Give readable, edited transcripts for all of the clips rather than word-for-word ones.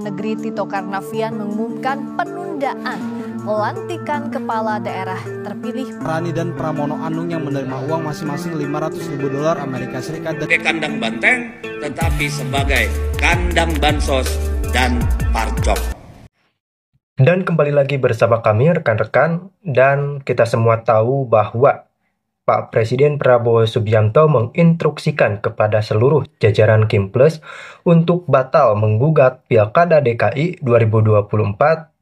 Negeri Tito Karnavian mengumumkan penundaan pelantikan kepala daerah terpilih. Maharani dan Pramono Anung yang menerima uang masing-masing $500.000 Amerika Serikat sebagai kandang banteng, tetapi sebagai kandang bansos dan parcok. Dan kembali lagi bersama kami rekan-rekan, dan kita semua tahu bahwa Pak Presiden Prabowo Subianto menginstruksikan kepada seluruh jajaran Kimples untuk batal menggugat Pilkada DKI 2024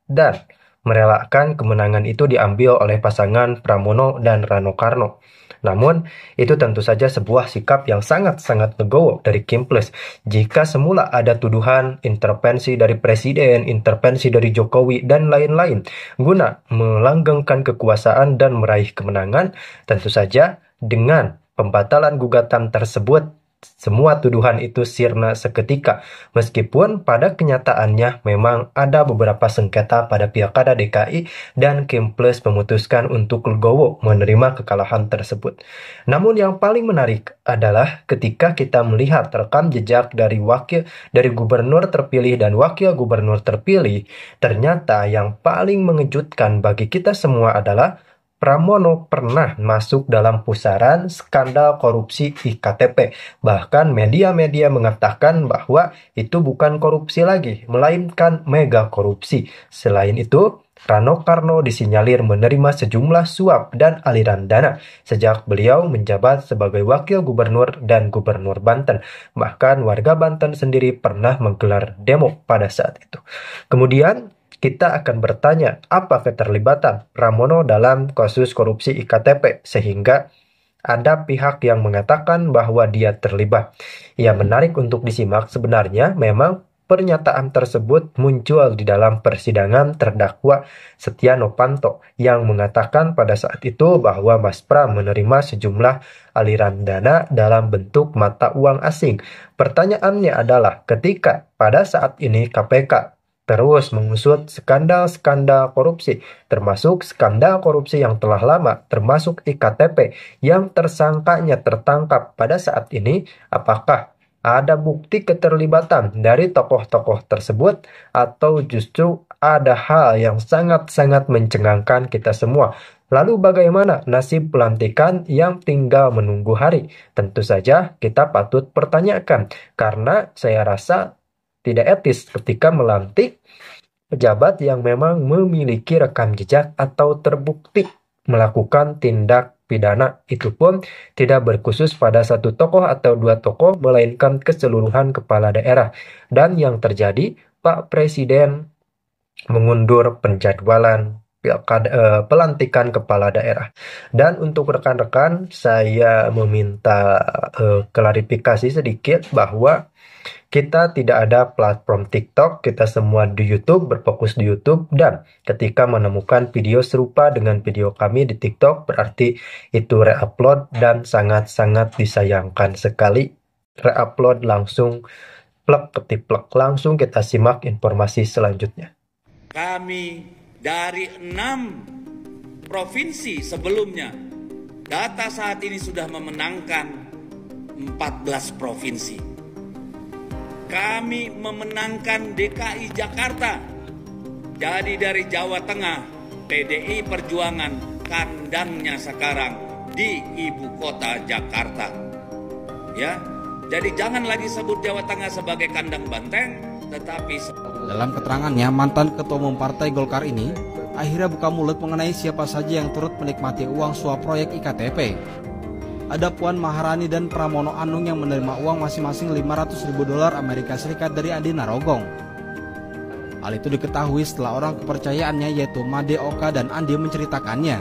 dan merelakan kemenangan itu diambil oleh pasangan Pramono dan Rano Karno. Namun, itu tentu saja sebuah sikap yang sangat-sangat legowo dari Kimples. Jika semula ada tuduhan intervensi dari Presiden, intervensi dari Jokowi, dan lain-lain, guna melanggengkan kekuasaan dan meraih kemenangan, tentu saja dengan pembatalan gugatan tersebut, semua tuduhan itu sirna seketika. Meskipun pada kenyataannya memang ada beberapa sengketa pada Pilkada DKI dan Kimples memutuskan untuk legowo menerima kekalahan tersebut. Namun yang paling menarik adalah ketika kita melihat rekam jejak dari gubernur terpilih dan wakil gubernur terpilih, ternyata yang paling mengejutkan bagi kita semua adalah Pramono pernah masuk dalam pusaran skandal korupsi IKTP. Bahkan media-media mengatakan bahwa itu bukan korupsi lagi, melainkan mega korupsi. Selain itu, Rano Karno disinyalir menerima sejumlah suap dan aliran dana sejak beliau menjabat sebagai wakil gubernur dan gubernur Banten. Bahkan warga Banten sendiri pernah menggelar demo pada saat itu. Kemudian, kita akan bertanya apa keterlibatan Pramono dalam kasus korupsi IKTP sehingga ada pihak yang mengatakan bahwa dia terlibat. Ya, menarik untuk disimak. Sebenarnya memang pernyataan tersebut muncul di dalam persidangan terdakwa Setia Novanto yang mengatakan pada saat itu bahwa Mas Pram menerima sejumlah aliran dana dalam bentuk mata uang asing. Pertanyaannya adalah ketika pada saat ini KPK terus mengusut skandal-skandal korupsi, termasuk skandal korupsi yang telah lama, termasuk IKTP, yang tersangkanya tertangkap pada saat ini, apakah ada bukti keterlibatan dari tokoh-tokoh tersebut, atau justru ada hal yang sangat-sangat mencengangkan kita semua? Lalu bagaimana nasib pelantikan yang tinggal menunggu hari? Tentu saja kita patut pertanyakan, karena saya rasa tidak etis ketika melantik pejabat yang memang memiliki rekam jejak atau terbukti melakukan tindak pidana. Itu pun tidak berkhusus pada satu tokoh atau dua tokoh, melainkan keseluruhan kepala daerah. Dan yang terjadi, Pak Presiden mengundur penjadwalan pelantikan kepala daerah. Dan untuk rekan-rekan, saya meminta klarifikasi sedikit bahwa kita tidak ada platform TikTok, kita semua di YouTube, berfokus di YouTube, dan ketika menemukan video serupa dengan video kami di TikTok, berarti itu reupload dan sangat-sangat disayangkan sekali. Reupload langsung plek ketiplek, langsung kita simak informasi selanjutnya. Kami dari 6 provinsi sebelumnya, data saat ini sudah memenangkan 14 provinsi. Kami memenangkan DKI Jakarta. Jadi dari Jawa Tengah, PDI Perjuangan kandangnya sekarang di ibu kota Jakarta. Ya, jadi jangan lagi sebut Jawa Tengah sebagai kandang banteng, tetapi Dalam keterangannya, mantan ketua umum Partai Golkar ini akhirnya buka mulut mengenai siapa saja yang turut menikmati uang suap proyek IKTP. Ada Puan Maharani dan Pramono Anung yang menerima uang masing-masing $500.000 Amerika Serikat dari Andi Narogong. Hal itu diketahui setelah orang kepercayaannya yaitu Made Oka dan Andi menceritakannya.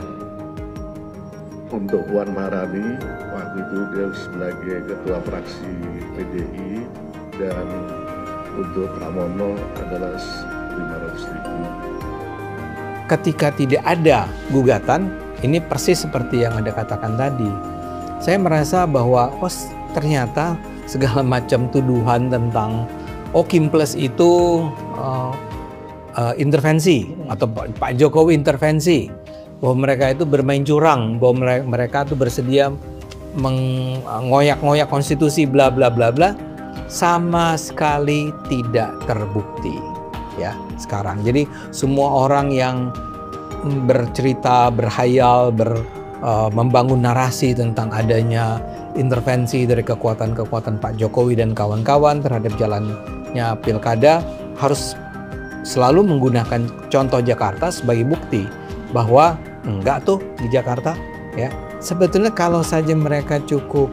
Untuk Puan Maharani, waktu itu dia sebagai ketua fraksi PDI, dan untuk Pramono adalah 500.000. Ketika tidak ada gugatan, ini persis seperti yang Anda katakan tadi. Saya merasa bahwa ternyata segala macam tuduhan tentang Kimples itu intervensi atau Pak Jokowi intervensi, bahwa mereka itu bermain curang, bahwa mereka itu bersedia mengoyak-ngoyak konstitusi bla bla bla bla, sama sekali tidak terbukti. ya sekarang. Jadi semua orang yang bercerita, berhayal, membangun narasi tentang adanya intervensi dari kekuatan-kekuatan Pak Jokowi dan kawan-kawan terhadap jalannya pilkada harus selalu menggunakan contoh Jakarta sebagai bukti bahwa enggak tuh di Jakarta ya. Sebetulnya kalau saja mereka cukup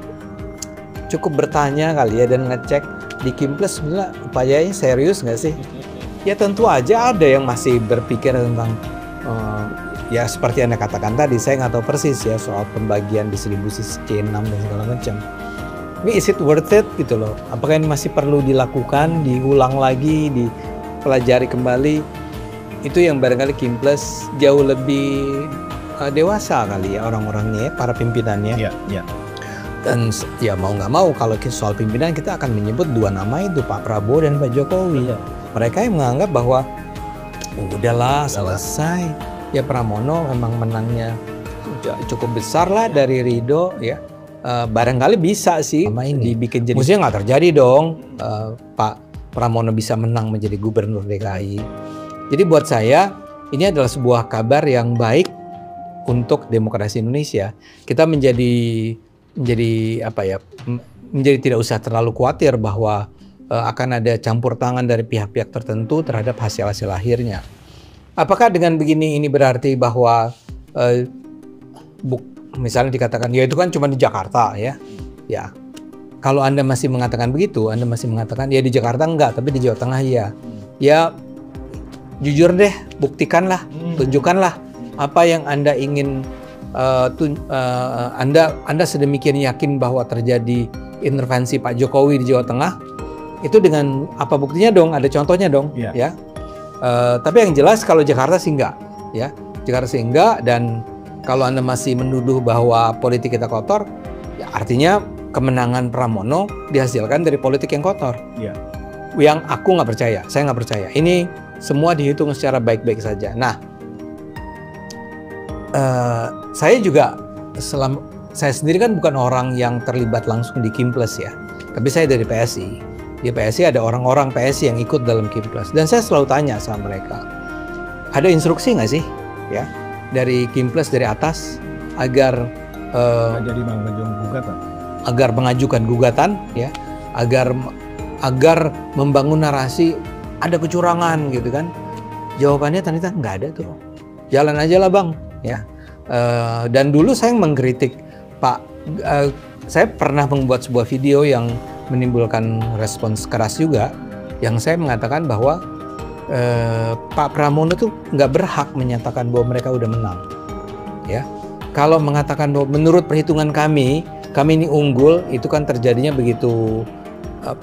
bertanya kali ya dan ngecek di Kimples sebenarnya upayanya serius nggak sih? Ya tentu aja ada yang masih berpikir tentang ya seperti Anda katakan tadi, saya nggak tahu persis ya soal pembagian distribusi C6 dan segala macam. Tapi is it worth it gitu loh? Apakah ini masih perlu dilakukan, diulang lagi, dipelajari kembali? Itu yang barangkali Kimples jauh lebih dewasa kali ya orang-orangnya, para pimpinannya. Iya. Dan ya mau nggak mau kalau soal pimpinan kita akan menyebut dua nama itu, Pak Prabowo dan Pak Jokowi. Mereka yang menganggap bahwa udahlah selesai. Ya Pramono memang menangnya cukup besar lah dari Ridho ya. Barangkali bisa sih dibikin jadi. Maksudnya nggak terjadi dong Pak Pramono bisa menang menjadi gubernur DKI. Jadi buat saya ini adalah sebuah kabar yang baik untuk demokrasi Indonesia. Kita menjadi tidak usah terlalu khawatir bahwa akan ada campur tangan dari pihak-pihak tertentu terhadap hasil-hasil akhirnya. Apakah dengan begini ini berarti bahwa misalnya dikatakan ya itu kan cuma di Jakarta ya. Ya. Kalau Anda masih mengatakan begitu, Anda masih mengatakan ya di Jakarta enggak, tapi di Jawa Tengah ya. Ya jujur deh, buktikanlah, tunjukkanlah apa yang Anda ingin Anda sedemikian yakin bahwa terjadi intervensi Pak Jokowi di Jawa Tengah. Itu dengan apa buktinya dong? Ada contohnya dong, ya. Tapi yang jelas kalau Jakarta sih enggak, ya. Jakarta sih enggak, dan kalau Anda masih menuduh bahwa politik kita kotor, ya artinya kemenangan Pramono dihasilkan dari politik yang kotor. Iya. Yang aku nggak percaya, saya nggak percaya. Ini semua dihitung secara baik-baik saja. Nah, saya juga saya sendiri kan bukan orang yang terlibat langsung di Kimples ya, tapi saya dari PSI. Di PSI ada orang-orang PSI yang ikut dalam Kimples, dan saya selalu tanya sama mereka, ada instruksi nggak sih, ya, dari Kimples dari atas agar jadi mengajukan gugatan, ya, agar membangun narasi ada kecurangan gitu kan? Jawabannya ternyata nggak ada tuh. Jalan aja lah bang, ya. Dan dulu saya mengkritik Pak. Saya pernah membuat sebuah video yang menimbulkan respons keras juga, yang saya mengatakan bahwa Pak Pramono tuh nggak berhak menyatakan bahwa mereka udah menang, ya. Kalau mengatakan bahwa menurut perhitungan kami ini unggul, itu kan terjadinya begitu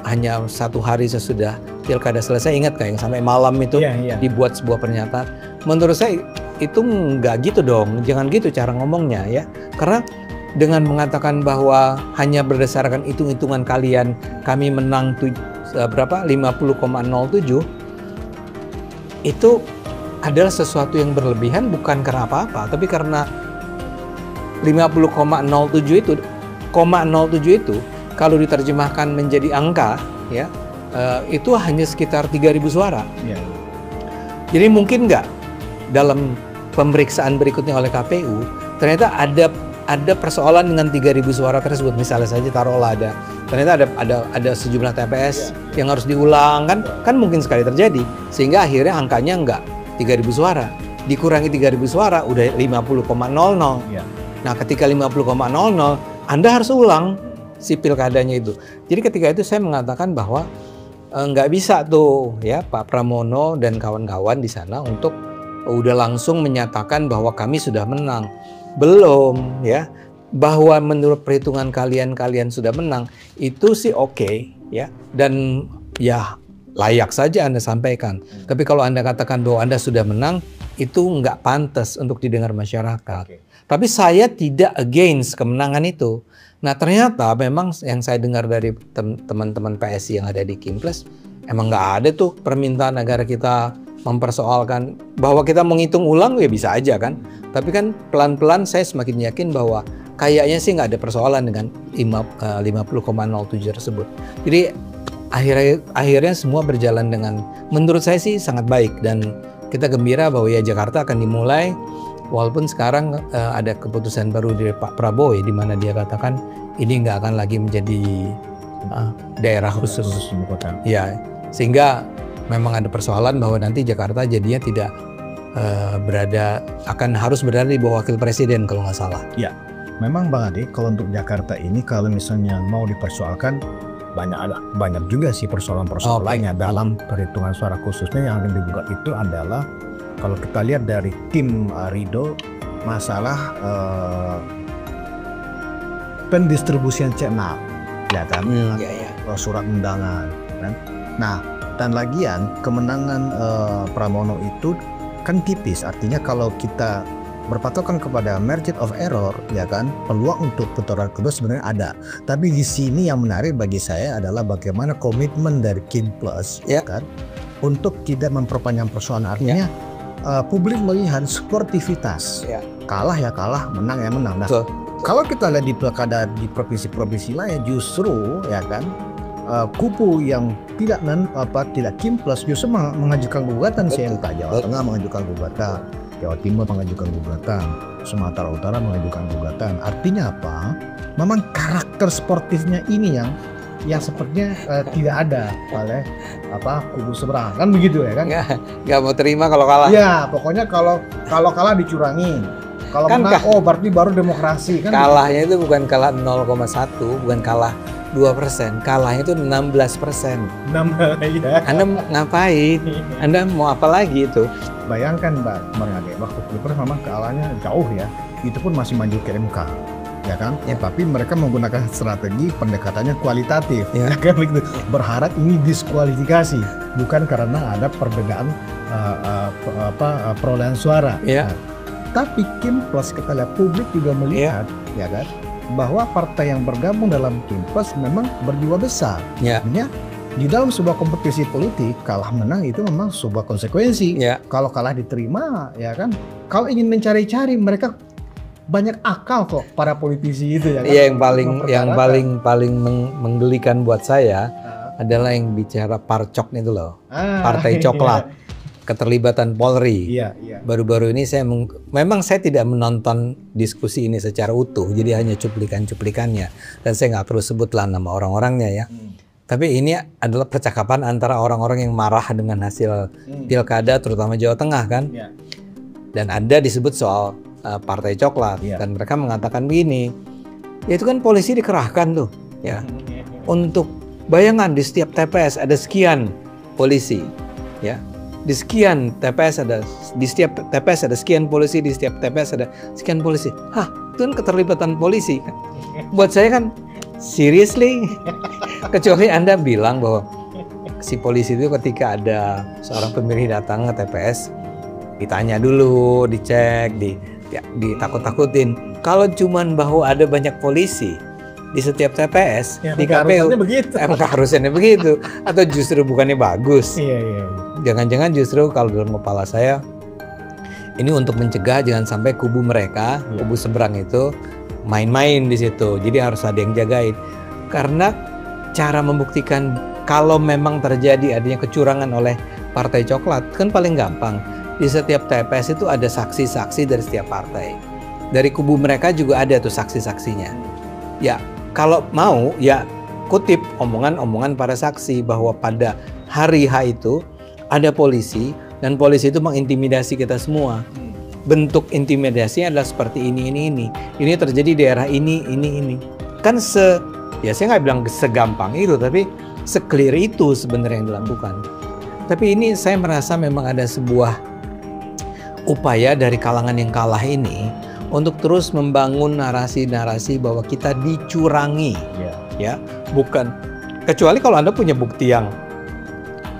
hanya satu hari sesudah pilkada selesai. Ingat kayak yang sampai malam itu dibuat sebuah pernyataan. Menurut saya itu nggak gitu dong, jangan gitu cara ngomongnya ya. Karena dengan mengatakan bahwa hanya berdasarkan hitung-hitungan kalian kami menang 50,07, itu adalah sesuatu yang berlebihan, bukan karena apa-apa, tapi karena 50,07 itu, 0,07 itu kalau diterjemahkan menjadi angka ya, itu hanya sekitar 3.000 suara. Jadi mungkin nggak dalam pemeriksaan berikutnya oleh KPU ternyata ada persoalan dengan 3.000 suara tersebut. Misalnya saja taruhlah ternyata ada sejumlah TPS yang harus diulang, kan mungkin sekali terjadi, sehingga akhirnya angkanya nggak 3.000 suara, dikurangi 3.000 suara udah 50,00. Nah ketika 50,00 Anda harus ulang si pilkadanya itu. Jadi ketika itu saya mengatakan bahwa nggak bisa tuh ya Pak Pramono dan kawan-kawan di sana untuk udah langsung menyatakan bahwa kami sudah menang. Belum ya, bahwa menurut perhitungan kalian sudah menang itu sih oke, ya, dan ya layak saja Anda sampaikan. Tapi kalau Anda katakan bahwa Anda sudah menang, itu nggak pantas untuk didengar masyarakat. Tapi saya tidak against kemenangan itu. Nah ternyata memang yang saya dengar dari teman-teman PSI yang ada di Kimples, emang nggak ada tuh permintaan agar kita mempersoalkan bahwa kita menghitung ulang, ya bisa aja kan. Tapi kan pelan-pelan saya semakin yakin bahwa kayaknya sih nggak ada persoalan dengan 50,07 tersebut. Jadi akhirnya semua berjalan dengan, menurut saya sih sangat baik, dan kita gembira bahwa ya Jakarta akan dimulai. Walaupun sekarang ada keputusan baru dari Pak Prabowo ya, di mana dia katakan ini nggak akan lagi menjadi daerah khusus ibu kota. Ya, sehingga memang ada persoalan bahwa nanti Jakarta jadinya tidak harus berada di bawah wakil presiden kalau nggak salah. Ya, memang Bang Ade, kalau untuk Jakarta ini kalau misalnya mau dipersoalkan banyak juga sih persoalan-persoalan lainnya dalam perhitungan suara, khususnya yang akan digugat itu adalah kalau kita lihat dari tim Ridho, masalah pendistribusian C6, ya kan, surat undangan, kan? Nah, dan lagian kemenangan Pramono itu kan tipis, artinya kalau kita berpatokan kepada margin of error, ya kan, peluang untuk putaran kedua sebenarnya ada. Tapi di sini yang menarik bagi saya adalah bagaimana komitmen dari Kim Plus, ya kan, untuk tidak memperpanjang persoalan. Artinya publik melihat sportivitas, kalah ya kalah, menang ya menang. Nah, kalau kita lihat di pilkada di provinsi-provinsi lain, justru ya kan, kubu yang tidak Kim Plus justru mengajukan gugatan. Saya Jawa Tengah mengajukan gugatan, Jawa Timur mengajukan gugatan, Sumatera Utara mengajukan gugatan. Artinya apa? Memang karakter sportifnya ini yang sepertinya tidak ada oleh kubu seberang, kan begitu ya kan? Nggak mau terima kalau kalah. Ya, pokoknya kalau kalah dicurangin. Kalau kan menang, berarti baru demokrasi kan? Kalahnya itu bukan kalah 0,1, bukan kalah 2%, kalahnya itu 16%. Ya. Anda ngapain? Anda mau apa lagi itu? Bayangkan Mbak Mariade, waktu Pilpres memang kalahnya jauh ya, itu pun masih maju ke MK, ya kan? Ya. Tapi mereka menggunakan strategi pendekatannya kualitatif, ya kan begitu. Berharap ini diskualifikasi, bukan karena ada perbedaan perolehan suara. Ya. Nah, tapi Kim Plus kita lihat publik juga melihat, ya kan, bahwa partai yang bergabung dalam Kim Plus memang berjiwa besar. Artinya di dalam sebuah kompetisi politik, kalah menang itu memang sebuah konsekuensi. Kalau kalah diterima, ya kan. Kalau ingin mencari-cari, mereka banyak akal kok para politisi itu, ya kan. Yang paling menggelikan buat saya adalah yang bicara parcok itu loh, partai coklat. Keterlibatan Polri. Baru-baru ini memang saya tidak menonton diskusi ini secara utuh, jadi hanya cuplikan-cuplikannya, dan saya nggak perlu sebutlah nama orang-orangnya ya. Tapi ini adalah percakapan antara orang-orang yang marah dengan hasil pilkada, terutama Jawa Tengah kan. Dan ada disebut soal partai coklat, dan mereka mengatakan begini, ya itu kan polisi dikerahkan tuh, ya, untuk bayangan di setiap TPS ada sekian polisi, ya. Di sekian TPS di setiap TPS ada sekian polisi, di setiap TPS ada sekian polisi. Hah, itu kan keterlibatan polisi. Buat saya kan, seriously? Kecuali Anda bilang bahwa si polisi itu ketika ada seorang pemilih datang ke TPS, ditanya dulu, dicek, ditakut-takutin. Kalau cuman bahwa ada banyak polisi di setiap TPS, di KPU, emang harusnya begitu. Atau justru bukannya bagus? Jangan-jangan justru kalau dalam kepala saya, ini untuk mencegah jangan sampai kubu mereka, kubu seberang itu main-main di situ. Jadi harus ada yang jagain. Karena cara membuktikan kalau memang terjadi adanya kecurangan oleh partai coklat kan paling gampang. Di setiap TPS itu ada saksi-saksi dari setiap partai. Dari kubu mereka juga ada tuh saksi-saksinya. Ya, kalau mau ya kutip omongan-omongan para saksi bahwa pada hari H itu ada polisi, dan polisi itu mengintimidasi kita semua. Bentuk intimidasinya adalah seperti ini. Ini terjadi di daerah ini. Kan ya saya nggak bilang segampang itu, tapi se-clear itu sebenarnya yang dilakukan. Tapi ini saya merasa memang ada sebuah upaya dari kalangan yang kalah ini untuk terus membangun narasi-narasi bahwa kita dicurangi. Ya, bukan. Kecuali kalau Anda punya bukti yang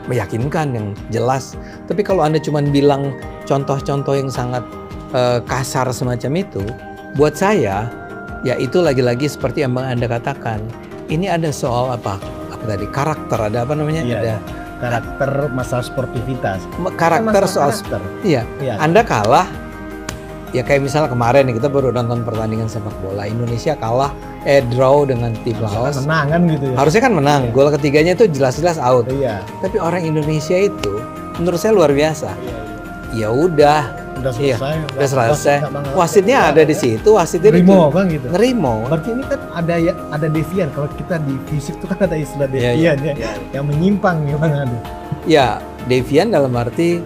meyakinkan, yang jelas. Tapi kalau Anda cuma bilang contoh-contoh yang sangat kasar semacam itu, buat saya, ya itu lagi-lagi seperti yang Anda katakan. Ini ada soal apa tadi, karakter, ada apa namanya? Ada karakter, masalah sportivitas. Karakter soal, iya. Anda kalah, ya kayak misalnya kemarin nih, kita baru nonton pertandingan sepak bola, Indonesia kalah draw dengan tim Laos. Menang kan gitu ya. Harusnya kan menang. Gol ketiganya itu jelas-jelas out. Iya. Tapi orang Indonesia itu menurut saya luar biasa. Ya udah selesai. Udah selesai. Wasitnya ada di situ, wasitnya nerimo kan gitu. Nerimo. Berarti ini kan ada devian. Kalau kita di fisik itu kan ada istilah devian yang menyimpang gimana ada. Ya, devian dalam arti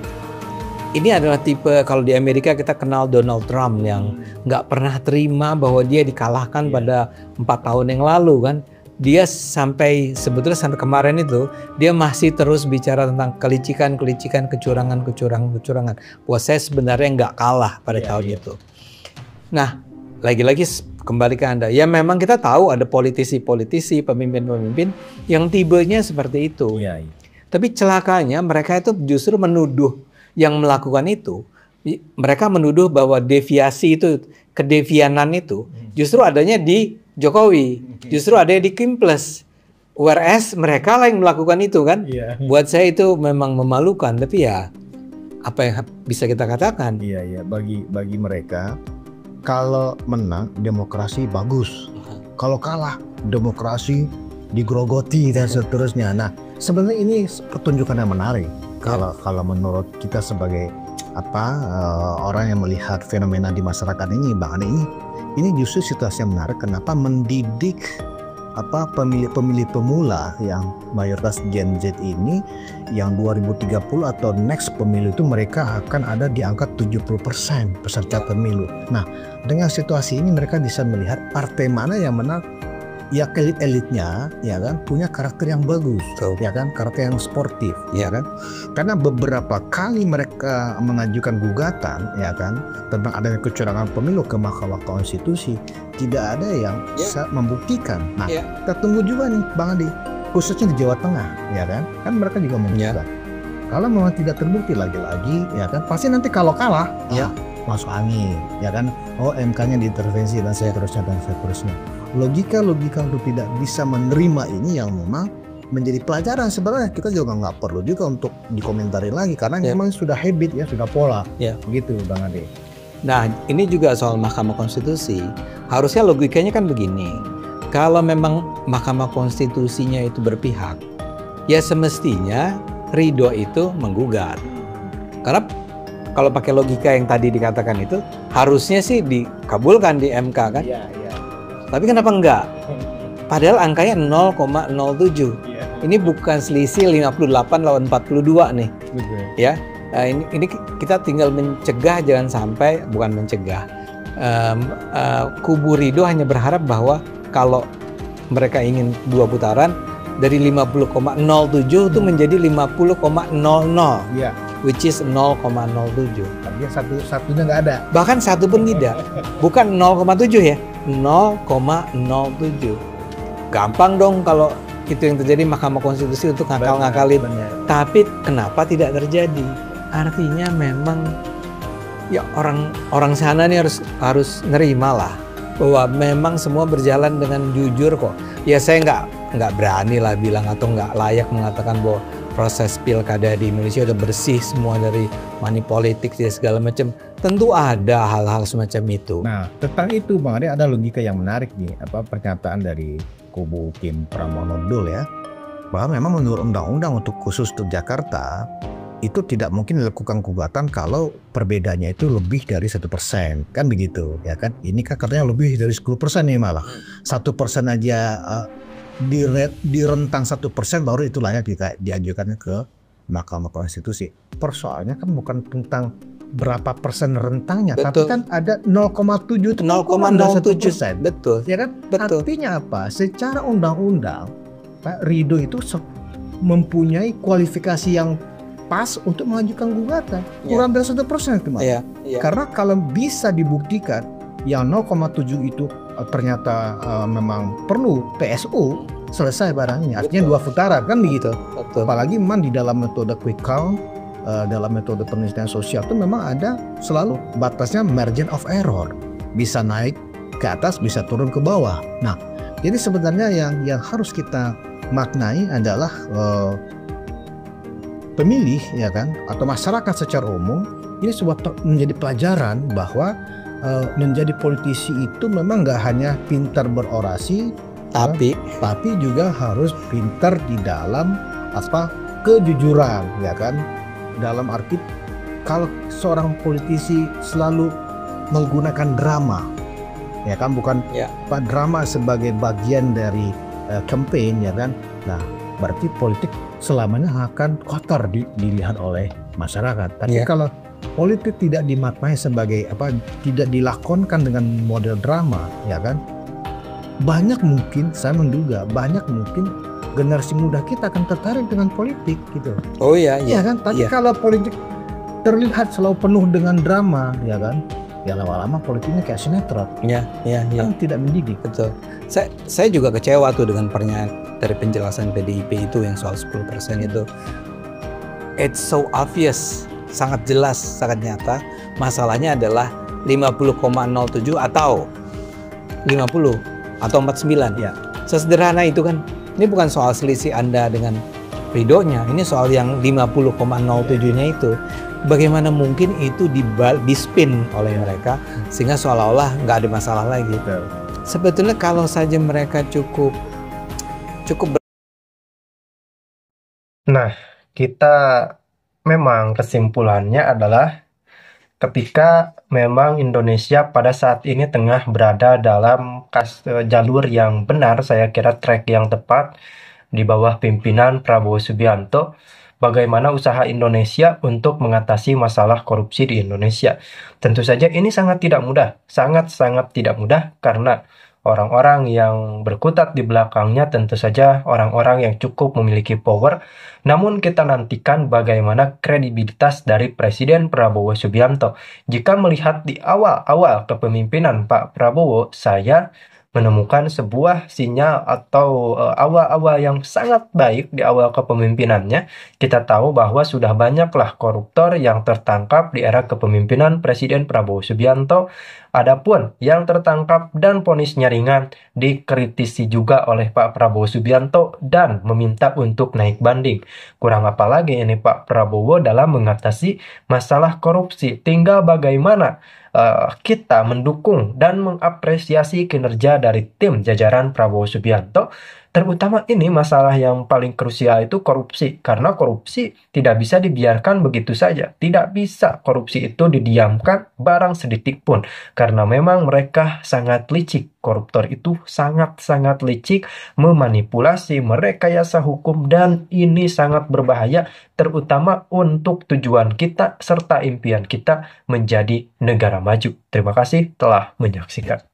ini adalah tipe, kalau di Amerika kita kenal Donald Trump yang nggak pernah terima bahwa dia dikalahkan pada 4 tahun yang lalu kan. Dia sebetulnya sampai kemarin itu dia masih terus bicara tentang kelicikan, kecurangan. Bahwa saya sebenarnya nggak kalah pada tahun itu. Nah, lagi-lagi kembali ke Anda. Ya memang kita tahu ada politisi-politisi, pemimpin-pemimpin yang tibenya seperti itu. Tapi celakanya mereka itu justru menuduh yang melakukan itu. Mereka menuduh bahwa deviasi itu, kedevianan itu justru adanya di Jokowi, justru ada di Kim Plus. Whereas mereka lah yang melakukan itu kan. Buat saya itu memang memalukan, tapi ya apa yang bisa kita katakan? Iya, bagi mereka kalau menang demokrasi bagus. Kalau kalah demokrasi digrogoti dan seterusnya. Nah, sebenarnya ini pertunjukan yang menarik. Kalau menurut kita sebagai orang yang melihat fenomena di masyarakat ini, Bang Ade, ini justru situasi yang menarik. Kenapa mendidik pemilih pemula yang mayoritas Gen Z ini yang 2030 atau next pemilu itu mereka akan ada di angka 70% peserta pemilu. Nah, dengan situasi ini mereka bisa melihat partai mana yang menang. Ya elit-elitnya ya kan punya karakter yang bagus, ya kan, karakter yang sportif, ya kan. Karena beberapa kali mereka mengajukan gugatan ya kan tentang adanya kecurangan pemilu ke Mahkamah Konstitusi, tidak ada yang bisa membuktikan. Nah, kita tunggu juga nih Bang Adi, khususnya di Jawa Tengah, ya kan. Kan mereka juga membuktikan. Kalau memang tidak terbukti lagi-lagi, ya kan, pasti nanti kalau kalah, masuk angin, ya kan. Oh, MK-nya diintervensi dan seterusnya. Logika untuk tidak bisa menerima ini yang memang menjadi pelajaran. Sebenarnya kita juga nggak perlu juga untuk dikomentari lagi karena memang sudah habit ya, sudah pola. Begitu Bang Ade. Nah, ini juga soal Mahkamah Konstitusi. Harusnya logikanya kan begini. Kalau memang Mahkamah Konstitusinya itu berpihak, ya semestinya ridho itu menggugat. Karena kalau pakai logika yang tadi dikatakan itu harusnya sih dikabulkan di MK kan. Tapi kenapa enggak? Padahal angkanya 0,07. Ini bukan selisih 58 lawan 42 nih. Ya, ini kita tinggal mencegah, jangan sampai, bukan mencegah. Kubu Ridho hanya berharap bahwa kalau mereka ingin 2 putaran dari 50,07 itu menjadi 50,00. Which is 0,07. Artinya satunya nggak ada. Bahkan satu pun tidak. Bukan 0,7 ya. 0,07. Gampang dong kalau itu yang terjadi Mahkamah Konstitusi untuk ngakal-ngakalin. Tapi kenapa tidak terjadi? Artinya memang ya orang sana nih harus nerima lah bahwa memang semua berjalan dengan jujur kok. Ya saya nggak berani lah bilang atau nggak layak mengatakan bahwa proses pilkada di Indonesia udah bersih semua dari money politik dan segala macam. Tentu ada hal-hal semacam itu. Nah, tentang itu Bang Ade ada logika yang menarik nih, pernyataan dari kubu Kim Pramono Dul ya, bahwa memang menurut undang-undang khusus untuk Jakarta itu tidak mungkin dilakukan gugatan kalau perbedaannya itu lebih dari 1%, kan begitu ya kan? Ini kan katanya lebih dari 10% nih malah. 1% aja di rentang 1% baru itu layak diajukan ke Mahkamah Konstitusi. Persoalannya kan bukan tentang berapa persen rentangnya, tapi kan ada 0,7 0,07%. Betul. Ya kan? Betul. Artinya apa? Secara undang-undang Pak Ridho itu mempunyai kualifikasi yang pas untuk mengajukan gugatan. Kurang dari 1% itu, Mas. Karena kalau bisa dibuktikan yang 0,7 itu ternyata memang perlu PSU, selesai barangnya. Artinya 2 putaran kan begitu. Apalagi memang di dalam metode quick count, dalam metode penelitian sosial itu memang ada selalu batasnya margin of error. Bisa naik ke atas, bisa turun ke bawah. Nah, jadi sebenarnya yang harus kita maknai adalah pemilih ya kan, atau masyarakat secara umum ini menjadi pelajaran bahwa menjadi politisi itu memang nggak hanya pintar berorasi, Tapi tapi juga harus pintar di dalam kejujuran, ya kan? Dalam arti kalau seorang politisi selalu menggunakan drama, ya kan, bukan ya, drama sebagai bagian dari campaign, ya kan? Nah, berarti politik selamanya akan kotor dilihat oleh masyarakat. Tapi Ya. kalau politik tidak dimaknai sebagai tidak dilakonkan dengan model drama, ya kan? Banyak mungkin, saya menduga banyak mungkin generasi muda kita akan tertarik dengan politik gitu. oh ya, Ya kan? Tapi kalau politik terlihat selalu penuh dengan drama, ya kan? Ya lama-lama politiknya kayak sinetron, ya, kan tidak mendidik. betul. Saya juga kecewa tuh dengan pernyataan dari penjelasan PDIP itu yang soal 10% itu. It's so obvious, sangat jelas, sangat nyata. Masalahnya adalah 50,07 atau 50 atau 49. Ya. Sesederhana itu kan. Ini bukan soal selisih Anda dengan Ridhonya, ini soal yang 50,07-nya itu. Bagaimana mungkin itu dispin oleh mereka sehingga seolah-olah nggak ada masalah lagi. Sebetulnya kalau saja mereka cukup Nah, kita memang kesimpulannya adalah ketika memang Indonesia pada saat ini tengah berada dalam jalur yang benar, saya kira track yang tepat di bawah pimpinan Prabowo Subianto, bagaimana usaha Indonesia untuk mengatasi masalah korupsi di Indonesia. Tentu saja ini sangat tidak mudah, sangat-sangat tidak mudah karena orang-orang yang berkutat di belakangnya tentu saja orang-orang yang cukup memiliki power. Namun kita nantikan bagaimana kredibilitas dari Presiden Prabowo Subianto. Jika melihat di awal-awal kepemimpinan Pak Prabowo, saya menemukan sebuah sinyal atau awal-awal yang sangat baik di awal kepemimpinannya. Kita tahu bahwa sudah banyaklah koruptor yang tertangkap di era kepemimpinan Presiden Prabowo Subianto. Adapun yang tertangkap dan vonisnya ringan dikritisi juga oleh Pak Prabowo Subianto dan meminta untuk naik banding. Kurang apa lagi ini Pak Prabowo dalam mengatasi masalah korupsi. Tinggal bagaimana kita mendukung dan mengapresiasi kinerja dari tim jajaran Prabowo Subianto. Terutama ini masalah yang paling krusial itu korupsi. Karena korupsi tidak bisa dibiarkan begitu saja. Tidak bisa korupsi itu didiamkan barang sedetik pun. Karena memang mereka sangat licik. Koruptor itu sangat-sangat licik, memanipulasi, merekayasa hukum, dan ini sangat berbahaya terutama untuk tujuan kita serta impian kita menjadi negara maju. Terima kasih telah menyaksikan.